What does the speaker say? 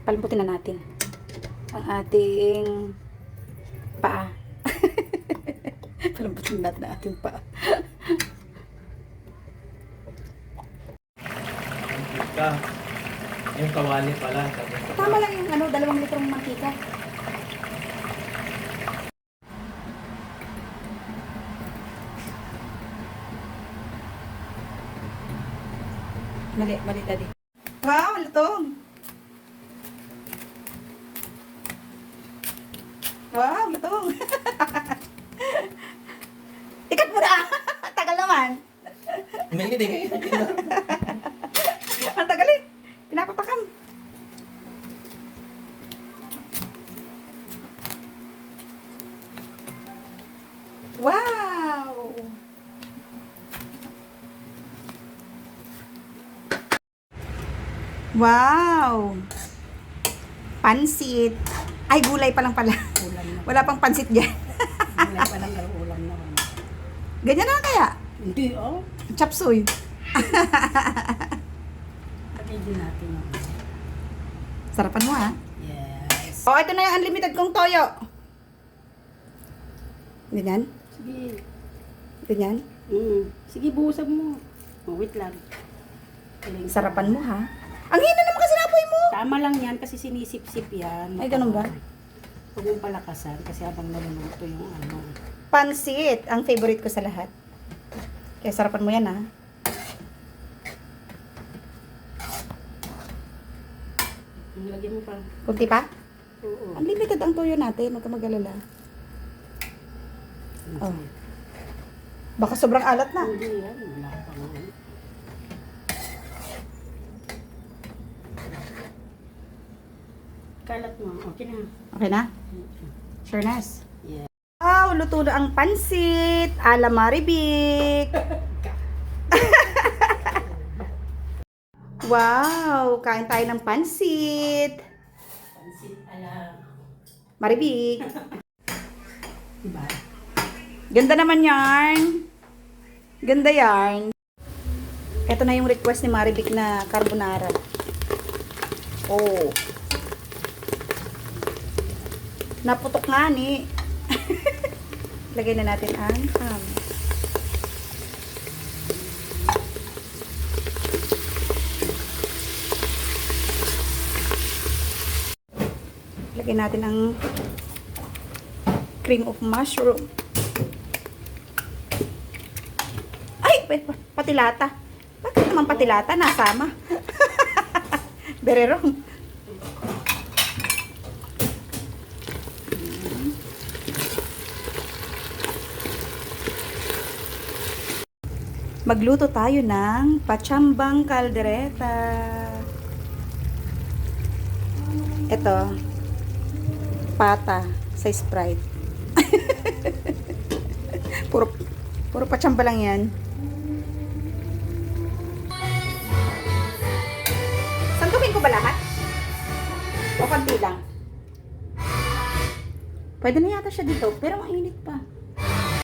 Palambutin na natin ang ating paa. Palambutin natin ang ating paa. Yung kawali pala. Tama lang yung 2 litrong mantika. Mali daddy. Wow, lutong. Wow, lutong. Ikat mo na. Tagal naman. Uminit eh. Ang tagal eh. Pinapapakan. Wow! Wow! Pansit. Ay, gulay pa lang pala. Wala pang pansit dyan. Wala pa lang ulam naman. Ganyan na kaya? Hindi, oh. Chop suey. Patigil natin. Sarapan mo ha. Yes. Oh, ito na yung unlimited kong toyo. Ganyan? Sige. Ganyan? Sige, buhusan mo. Oh, wait lang. Sarapan mo ha. Ang hina naman kasi napoy mo. Tama lang yan kasi sinisip-sip yan. Ay, ganun ba? Huwag mong palakasan kasi habang naluluto yung ano. Pansit, ang favorite ko sa lahat. Kaya sarapan mo yan ha. Lagyan mo pa. Kunti pa? Oo. Unlimited ang toyo natin, huwag ka mag-alala. Oh. Baka sobrang alat na. Hindi yan. Wala pa nga. Kalat mo. Okay na. Okay na? Sure nas. Yeah. Wow, luto na ang pansit. Ala Maribik. Wow, kain tayo ng pansit. Pansit alam. Maribik. Diba? Ganda naman yarn. Ganda yarn. Ito na yung request ni Maribik na carbonara. Oh. Naputok nga ni. Lagay na natin ang ham. Lagay natin ang cream of mushroom. Ay! Patilata. Bakit naman patilata? Nasama. Bererong. Magluto tayo ng pachambang kaldereta. Ito. Pata sa Sprite. puro pachamba lang yan. Sandukin ko ba lahat? O konti lang? Pwede na yata siya dito, pero mainit pa.